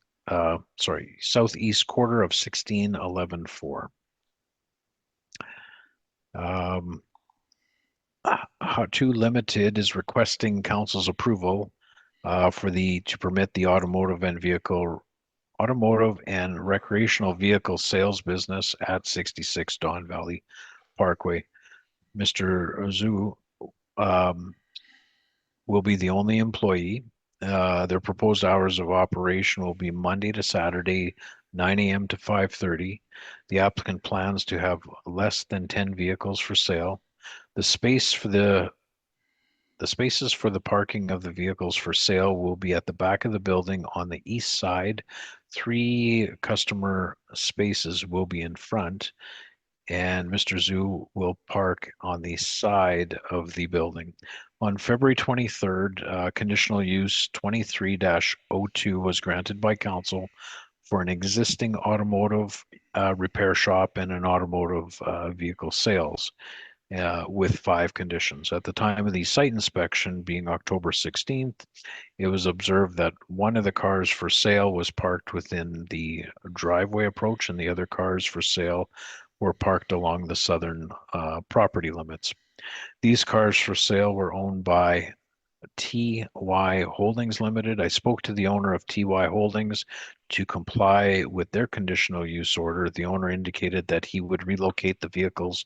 quarter of 1611-4. Hot2 Limited is requesting council's approval to permit the automotive and recreational vehicle sales business at 66 Don Valley Parkway. Mr. Zhu will be the only employee. Their proposed hours of operation will be Monday to Saturday, 9 a.m. to 5:30. The applicant plans to have less than 10 vehicles for sale. The spaces for the parking of the vehicles for sale will be at the back of the building on the east side. 3 customer spaces will be in front, and Mr. Zhu will park on the side of the building. On February 23rd, conditional use 23-02 was granted by council for an existing automotive repair shop and an automotive vehicle sales. With 5 conditions. At the time of the site inspection, being October 16th, it was observed that one of the cars for sale was parked within the driveway approach and the other cars for sale were parked along the southern property limits. These cars for sale were owned by TY Holdings Limited. I spoke to the owner of TY Holdings to comply with their conditional use order. The owner indicated that he would relocate the vehicles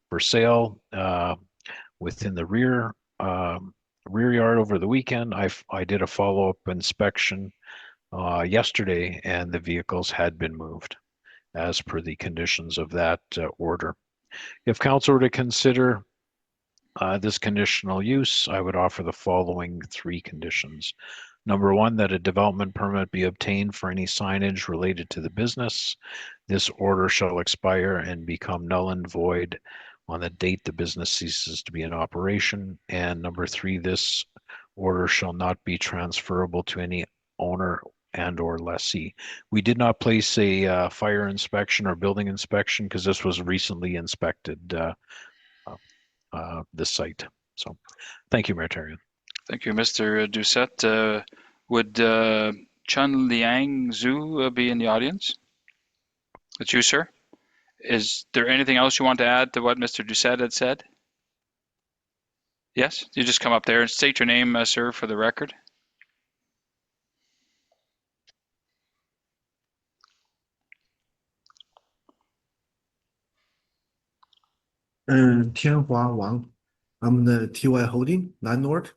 for sale within the rear yard over the weekend. I did a follow-up inspection yesterday, and the vehicles had been moved as per the conditions of that order. If council were to consider this conditional use, I would offer the following 3 conditions. Number 1, that a development permit be obtained for any signage related to the business. This order shall expire and become null and void on the date the business ceases to be in operation. And number 3, this order shall not be transferable to any owner and or lessee. We did not place a fire inspection or building inspection because this was recently inspected, this site. So thank you, Mayor Tarion. Thank you, Mr. Doucette. Would Chun Liang Zhu be in the audience? It's you, sir. Is there anything else you want to add to what Mr. Doucette had said? Yes, you just come up there and state your name, sir, for the record. Tianhua Wang. I'm the TY Holding landlord.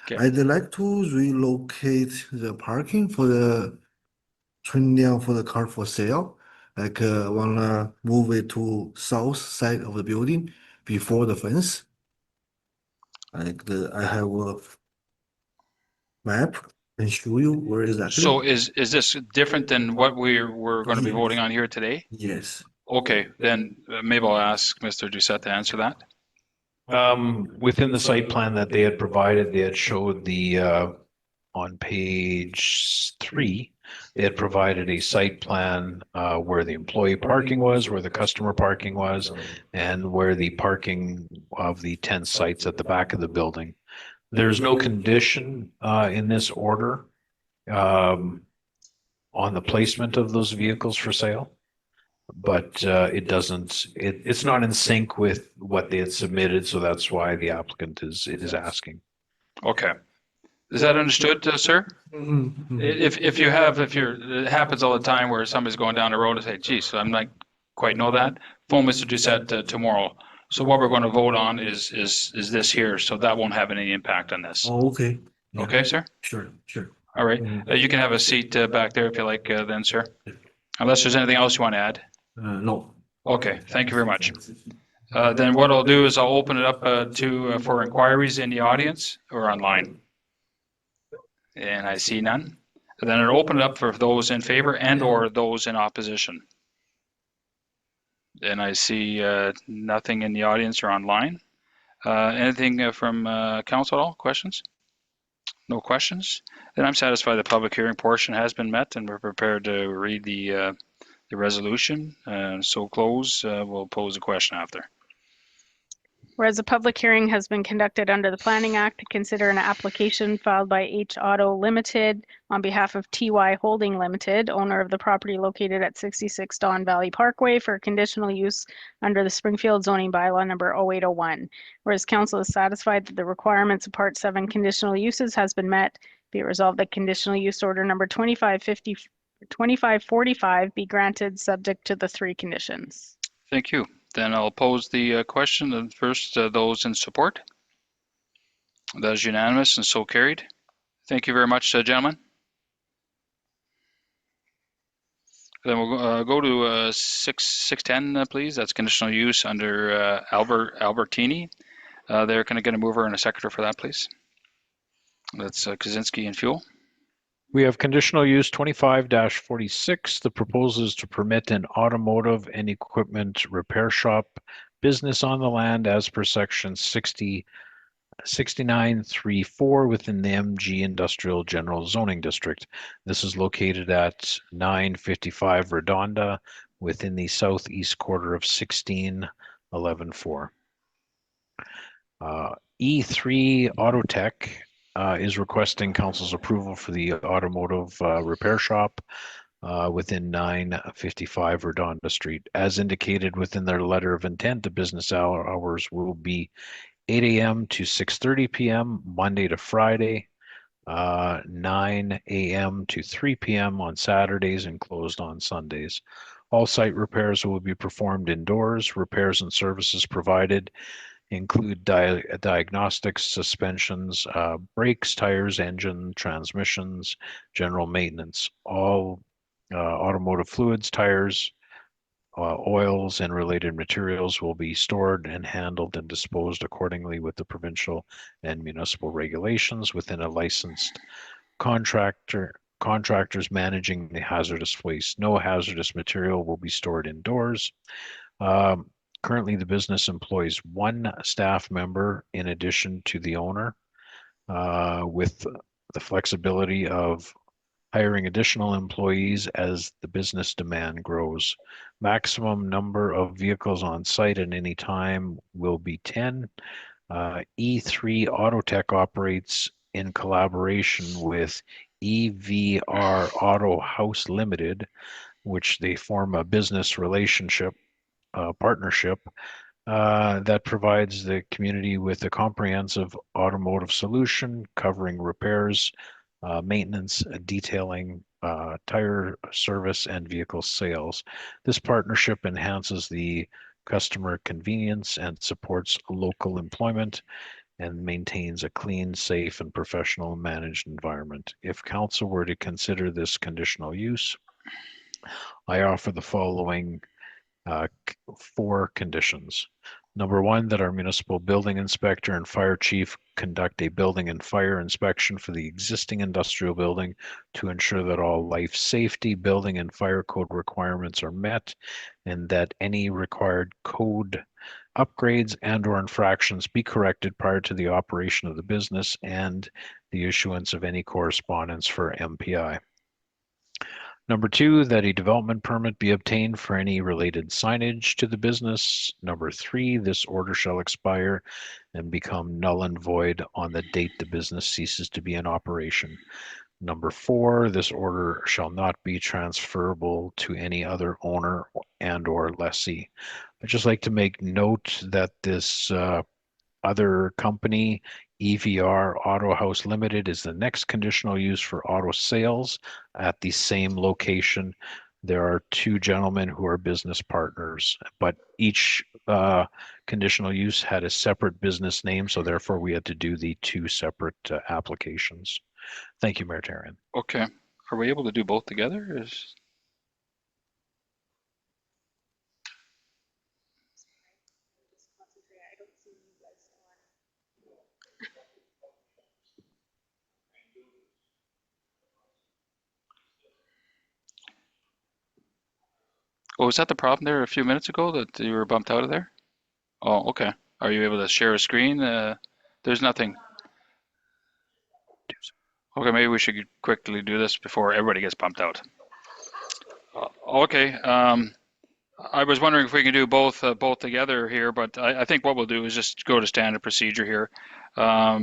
Okay. I'd like to relocate the parking for the Chunliang for the car for sale. Like wanna move it to south side of the building before the fence. Like I have a map and show you where exactly. So is this different than what we're going to be Yes. voting on here today? Yes. Okay, then maybe I'll ask Mr. Doucette to answer that. Within the site plan that they had provided, they had showed the on page 3, they had provided a site plan where the employee parking was, where the customer parking was, and where the parking of the 10 sites at the back of the building. There's no condition in this order on the placement of those vehicles for sale, but it's not in sync with what they had submitted, so that's why the applicant is asking. Okay. Is that understood, sir? If it happens all the time where somebody's going down the road and say, geez, I'm not quite know that, phone Mr. Doucette tomorrow. So what we're going to vote on is this here, so that won't have any impact on this. Oh, okay. Yeah. Okay, sir? Sure. All right. You can have a seat back there if you like then, sir. Unless there's anything else you want to add. No. Okay, thank you very much. Then what I'll do is I'll open it up for inquiries in the audience or online. And I see none. And then I'll open it up for those in favor and or those in opposition. And I see nothing in the audience or online. Anything from council at all? Questions? No questions? Then I'm satisfied the public hearing portion has been met and we're prepared to read the resolution. So close, we'll pose a question after. Whereas a public hearing has been conducted under the Planning Act to consider an application filed by H Auto Limited on behalf of TY Holding Limited, owner of the property located at 66 Don Valley Parkway for conditional use under the Springfield zoning bylaw number 0801. Whereas council is satisfied that the requirements of Part 7 conditional uses has been met, be it resolved that conditional use order number 2545 be granted subject to the 3 conditions. Thank you. Then I'll pose the question. And first, those in support. That is unanimous and so carried. Thank you very much, gentlemen. Then we'll go to 610, please. That's conditional use under Albertini. They're going to get a mover and a seconder for that, please. That's Kaczynski and Fuel. We have conditional use 25-46. The proposal is to permit an automotive and equipment repair shop business on the land as per section 6934 within the MG Industrial General Zoning District. This is located at 955 Redonda within the southeast quarter of 16114. E3 Autotech is requesting council's approval for the automotive repair shop within 955 Redonda Street. As indicated within their letter of intent, the business hours will be 8 a.m. to 6:30 p.m. Monday to Friday, 9 a.m. to 3 p.m. on Saturdays and closed on Sundays. All site repairs will be performed indoors. Repairs and services provided include diagnostics, suspensions, brakes, tires, engine, transmissions, general maintenance. All automotive fluids, tires, oils, and related materials will be stored and handled and disposed accordingly with the provincial and municipal regulations within a licensed contractors managing the hazardous waste. No hazardous material will be stored indoors. Currently, the business employs one staff member in addition to the owner, with the flexibility of hiring additional employees as the business demand grows. Maximum number of vehicles on site at any time will be 10. E3 Autotech operates in collaboration with EVR Auto House Limited, which they form a business relationship partnership that provides the community with a comprehensive automotive solution covering repairs, maintenance, detailing, tire service, and vehicle sales. This partnership enhances the customer convenience and supports local employment and maintains a clean, safe, and professional managed environment. If council were to consider this conditional use, I offer the following 4 conditions. Number 1, that our municipal building inspector and fire chief conduct a building and fire inspection for the existing industrial building to ensure that all life safety, building, and fire code requirements are met, and that any required code upgrades and/or infractions be corrected prior to the operation of the business and the issuance of any correspondence for MPI. Number 2, that a development permit be obtained for any related signage to the business. Number 3, this order shall expire and become null and void on the date the business ceases to be in operation. Number 4, this order shall not be transferable to any other owner and/or lessee. I'd just like to make note that this other company, EVR Auto House Limited, is the next conditional use for auto sales at the same location. There are 2 gentlemen who are business partners, but each conditional use had a separate business name, so therefore we had to do the 2 separate applications. Thank you, Mayor Tarian. Okay. Are we able to do both together? Oh, was that the problem there a few minutes ago that you were bumped out of there? Oh, okay. Are you able to share a screen? There's nothing. Okay, maybe we should quickly do this before everybody gets bumped out. Okay. I was wondering if we can do both together here, but I think what we'll do is just go to standard procedure here. All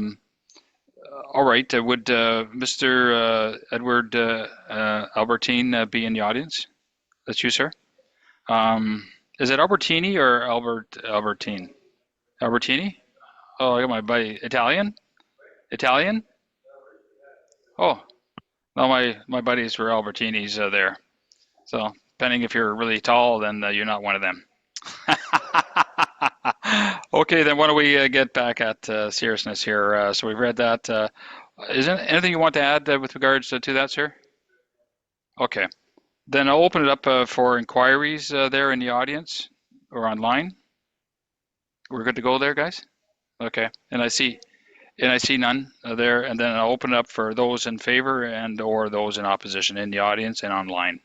right. Would Mr. Edward Albertin be in the audience? That's you, sir. Is it Albertini or Albertine? Albertini? Oh, I got my buddy. Italian? Oh, no, my buddies were Albertinis there. So depending if you're really tall, then you're not one of them. Okay, then why don't we get back at seriousness here? So we've read that. Is there anything you want to add with regards to that, sir? Okay. Then I'll open it up for inquiries there in the audience or online. We're good to go there, guys? Okay. And I see none there. And then I'll open it up for those in favor and or those in opposition in the audience and online.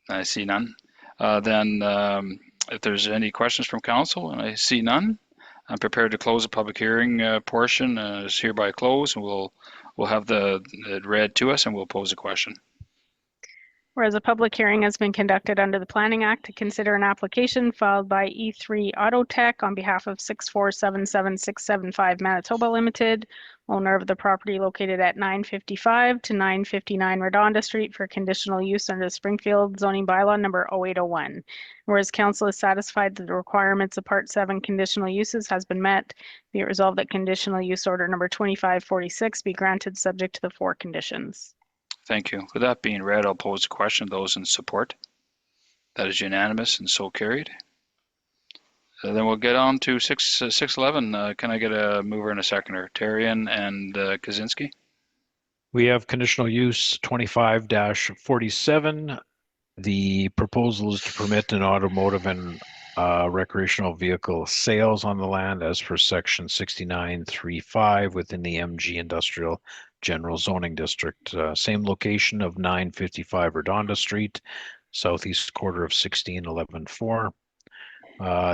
I see none. Then if there's any questions from council, and I see none, I'm prepared to close the public hearing portion. Is hereby closed, and we'll have it read to us, and we'll pose a question. Whereas a public hearing has been conducted under the Planning Act to consider an application filed by E3 Autotech on behalf of 6477675 Manitoba Limited, owner of the property located at 955 to 959 Redonda Street for conditional use under the Springfield zoning bylaw number 0801. Whereas council is satisfied that the requirements of Part 7 conditional uses has been met, be it resolved that conditional use order number 2546 be granted subject to the 4 conditions. Thank you. With that being read, I'll pose a question. Those in support? That is unanimous and so carried. Then we'll get on to 611. Can I get a mover and a seconder? Tarian and Kaczynski. We have conditional use 25-47. The proposal is to permit an automotive and recreational vehicle sales on the land as per section 69.35 within the MG Industrial General Zoning District. Same location of 955 Redonda Street, southeast quarter of 1611-4.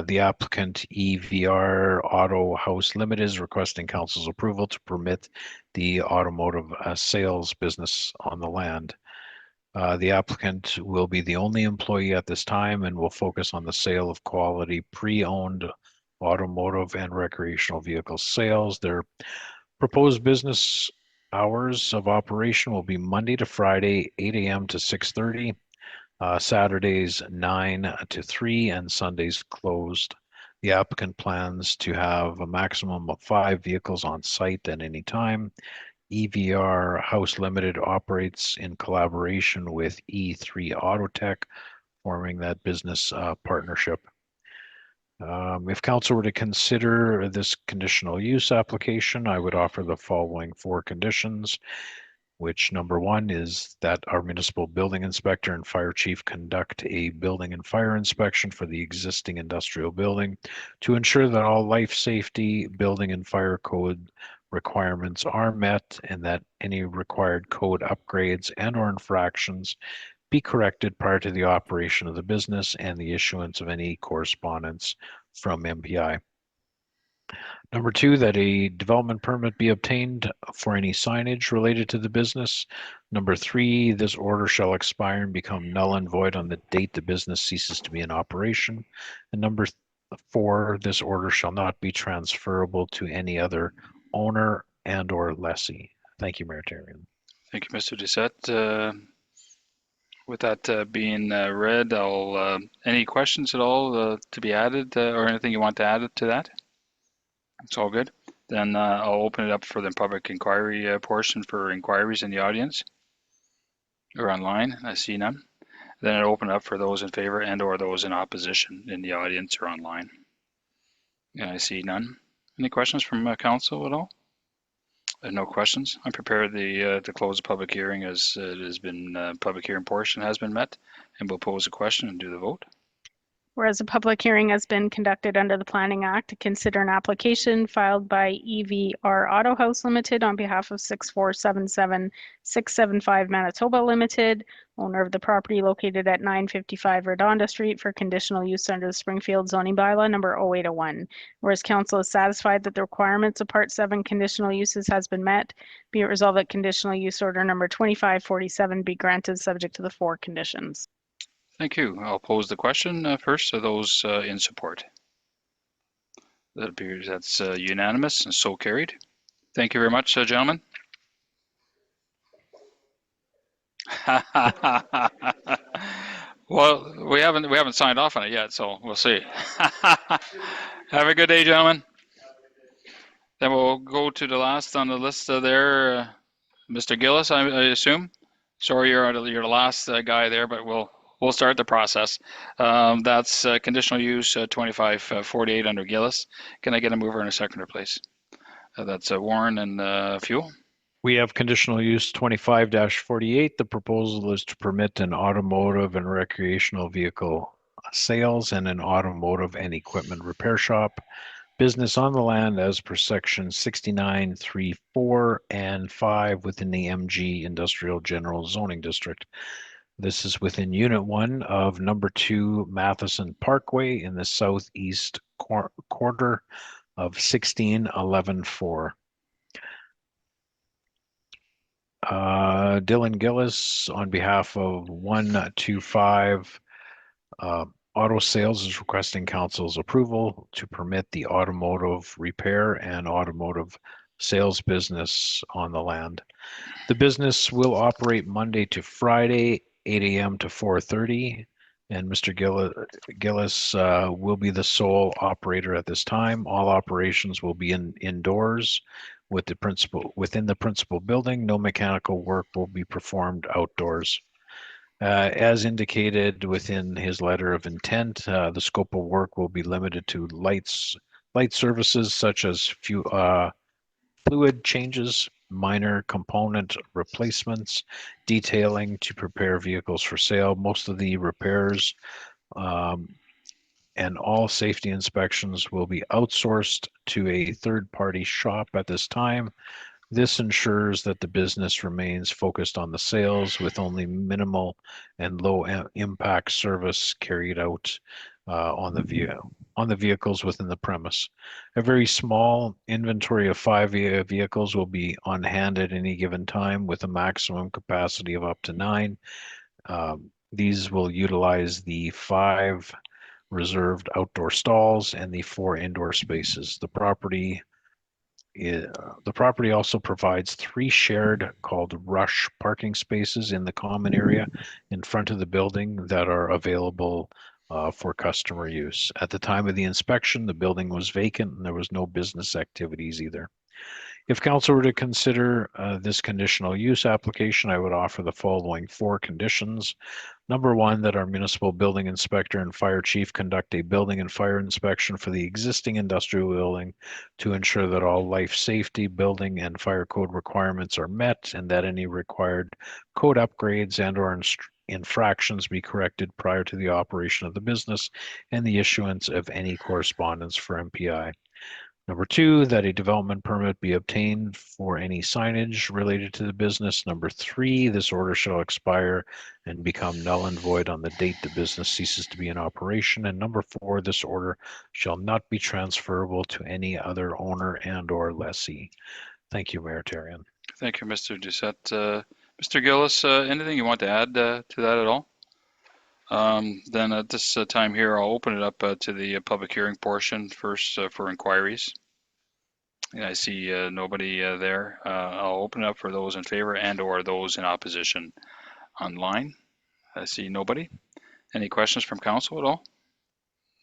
The applicant EVR Auto House Limited is requesting council's approval to permit the automotive sales business on the land. The applicant will be the only employee at this time and will focus on the sale of quality pre-owned automotive and recreational vehicle sales. Their proposed business hours of operation will be Monday to Friday, 8 a.m. to 6:30. Saturdays 9 to 3 and Sundays closed. The applicant plans to have a maximum of 5 vehicles on site at any time. EVR House Limited operates in collaboration with E3 Autotech, forming that business partnership. If council were to consider this conditional use application, I would offer the following 4 conditions, which number 1 is that our municipal building inspector and fire chief conduct a building and fire inspection for the existing industrial building to ensure that all life safety, building and fire code requirements are met and that any required code upgrades and or infractions be corrected prior to the operation of the business and the issuance of any correspondence from MPI. Number 2, that a development permit be obtained for any signage related to the business. Number 3, this order shall expire and become null and void on the date the business ceases to be in operation. And number 4, this order shall not be transferable to any other owner and or lessee. Thank you, Mayor Tarian. Thank you, Mr. Doucette. With that being read, I'll any questions at all to be added or anything you want to add to that? It's all good. Then I'll open it up for the public inquiry portion for inquiries in the audience or online. I see none. Then I'll open it up for those in favor and or those in opposition in the audience or online. And I see none. Any questions from council at all? No questions. I'm prepared to close the public hearing as it has been public hearing portion has been met, and we'll pose a question and do the vote. Whereas a public hearing has been conducted under the Planning Act to consider an application filed by EVR Auto House Limited on behalf of 6477675 Manitoba Limited, owner of the property located at 955 Redonda Street for conditional use under the Springfield zoning bylaw number 0801. Whereas council is satisfied that the requirements of Part 7 conditional uses has been met, be it resolved that conditional use order number 2547 be granted subject to the 4 conditions. Thank you. I'll pose the question first to those in support. That appears that's unanimous and so carried. Thank you very much, gentlemen. Well, we haven't signed off on it yet, so we'll see. Have a good day, gentlemen. Then we'll go to the last on the list there, Mr. Gillis, I assume. Sorry, you're the last guy there, but we'll start the process. That's conditional use 2548 under Gillis. Can I get a mover and a seconder, please? That's Warren and Fuel. We have conditional use 25-48. The proposal is to permit an automotive and recreational vehicle sales and an automotive and equipment repair shop business on the land as per section 69.3.4 and 5 within the MG Industrial General Zoning District. This is within Unit 1 of Number 2 Matheson Parkway in the southeast quarter of 1611-4. Dylan Gillis, on behalf of 125 Auto Sales, is requesting council's approval to permit the automotive repair and automotive sales business on the land. The business will operate Monday to Friday, 8 a.m. to 4:30, and Mr. Gillis will be the sole operator at this time. All operations will be indoors within the principal building. No mechanical work will be performed outdoors. As indicated within his letter of intent, the scope of work will be limited to light services such as fluid changes, minor component replacements, detailing to prepare vehicles for sale. Most of the repairs and all safety inspections will be outsourced to a third-party shop at this time. This ensures that the business remains focused on the sales with only minimal and low impact service carried out on the vehicles within the premise. A very small inventory of 5 vehicles will be on hand at any given time with a maximum capacity of up to 9. These will utilize the 5 reserved outdoor stalls and the 4 indoor spaces. The property also provides 3 shared called rush parking spaces in the common area in front of the building that are available for customer use. At the time of the inspection, the building was vacant and there was no business activities either. If council were to consider this conditional use application, I would offer the following 4 conditions. Number 1, that our municipal building inspector and fire chief conduct a building and fire inspection for the existing industrial building to ensure that all life safety, building, and fire code requirements are met and that any required code upgrades and/or infractions be corrected prior to the operation of the business and the issuance of any correspondence for MPI. Number 2, that a development permit be obtained for any signage related to the business. Number 3, this order shall expire and become null and void on the date the business ceases to be in operation. And number 4, this order shall not be transferable to any other owner and/or lessee. Thank you, Mayor Therrien. Thank you, Mr. Doucette. Mr. Gillis, anything you want to add to that at all? Then at this time here, I'll open it up to the public hearing portion first for inquiries. And I see nobody there. I'll open it up for those in favor and/or those in opposition online. I see nobody. Any questions from council at all?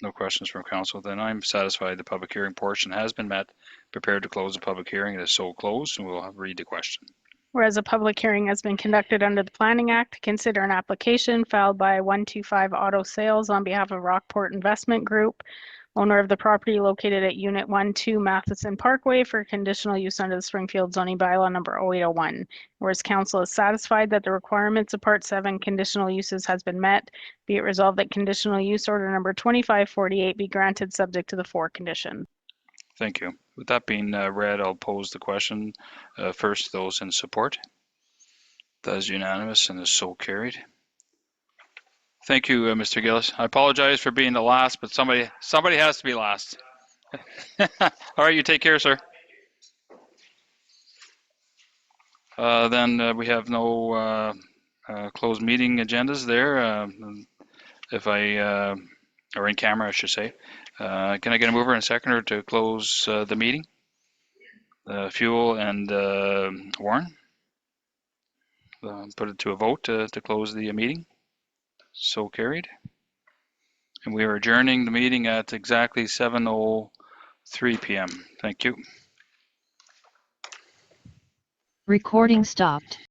No questions from council. Then I'm satisfied the public hearing portion has been met. Prepared to close the public hearing. It is so closed, and we'll read the question. Whereas a public hearing has been conducted under the Planning Act to consider an application filed by 125 Auto Sales on behalf of Rockport Investment Group, owner of the property located at Unit 1-2 Matheson Parkway for conditional use under the Springfield zoning bylaw number 0801. Whereas council is satisfied that the requirements of Part 7 conditional uses has been met, be it resolved that conditional use order number 2548 be granted subject to the 4 conditions. Thank you. With that being read, I'll pose the question. First, those in support. That is unanimous and is so carried. Thank you, Mr. Gillis. I apologize for being the last, but somebody has to be last. All right, you take care, sir. Then we have no closed meeting agendas there. Or in camera, I should say. Can I get a mover and a seconder to close the meeting? Fuel and Warren. Put it to a vote to close the meeting. So carried. And we are adjourning the meeting at exactly 7:03 p.m. Thank you. Recording stopped.